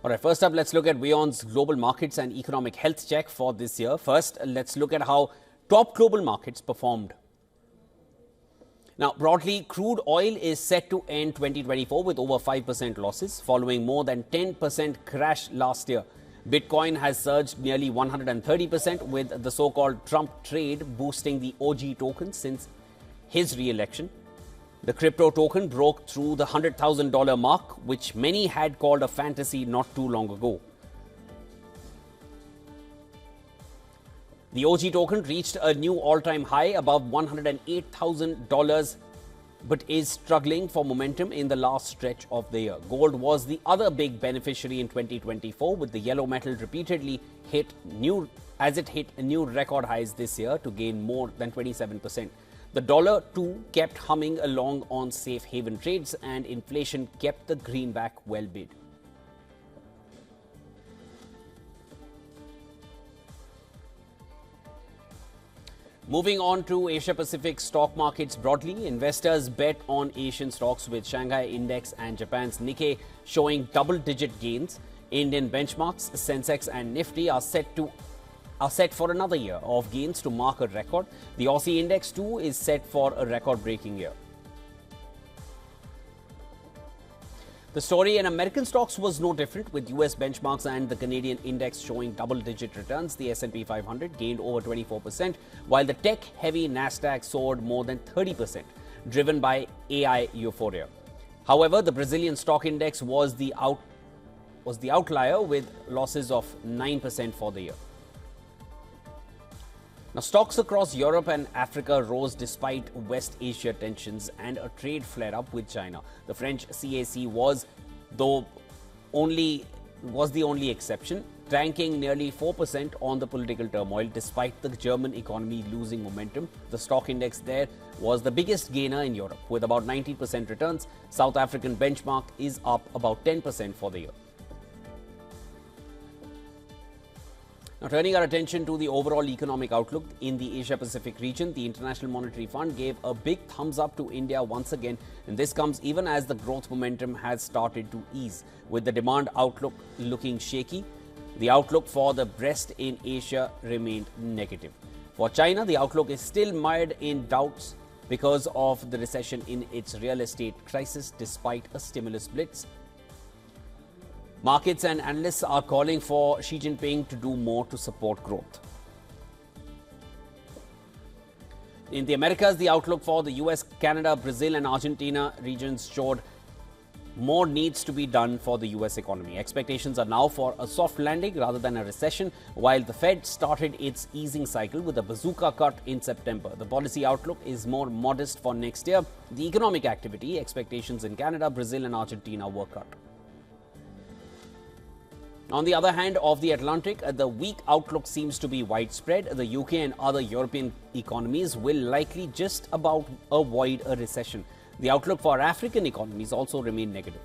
All right, first up, let's look at WION's global markets and economic health check for this year. First, let's look at how top global markets performed. Now, broadly, crude oil is set to end 2024 with over 5% losses, following more than 10% crash last year. Bitcoin has surged nearly 130% with the so-called Trump trade boosting the OG token since his re-election. The crypto token broke through the $100,000 mark, which many had called a fantasy not too long ago. The OG token reached a new all-time high above $108,000, but is struggling for momentum in the last stretch of the year. Gold was the other big beneficiary in 2024, with the yellow metal repeatedly hit new record highs this year to gain more than 27%. The dollar too kept humming along on safe haven trades, and inflation kept the greenback well bid. Moving on to Asia-Pacific stock markets broadly, investors bet on Asian stocks with Shanghai Index and Japan's Nikkei showing double-digit gains. Indian benchmarks, Sensex and Nifty are set for another year of gains to mark a record. The Aussie Index too is set for a record-breaking year. The story in American stocks was no different, with US benchmarks and the Canadian index showing double-digit returns. The S&P 500 gained over 24%, while the tech-heavy Nasdaq soared more than 30%, driven by AI euphoria. However, the Brazilian stock index was the outlier with losses of 9% for the year. Now, stocks across Europe and Africa rose despite West Asia tensions and a trade flare-up with China. The French CAC was the only exception, tanking nearly 4% on the political turmoil despite the German economy losing momentum. The stock index there was the biggest gainer in Europe with about 90% returns. South African benchmark is up about 10% for the year. Now, turning our attention to the overall economic outlook in the Asia-Pacific region, the International Monetary Fund gave a big thumbs up to India once again, and this comes even as the growth momentum has started to ease. With the demand outlook looking shaky, the outlook for the West in Asia remained negative. For China, the outlook is still mired in doubts because of the recession in its real estate crisis despite a stimulus blitz. Markets and analysts are calling for Xi Jinping to do more to support growth. In the Americas, the outlook for the US, Canada, Brazil and Argentina regions showed more needs to be done for the US economy. Expectations are now for a soft landing rather than a recession, while the Fed started its easing cycle with a bazooka cut in September. The policy outlook is more modest for next year. The economic activity expectations in Canada, Brazil and Argentina were cut. On the other hand of the Atlantic, the weak outlook seems to be widespread. The UK and other European economies will likely just about avoid a recession. The outlook for African economies also remain negative.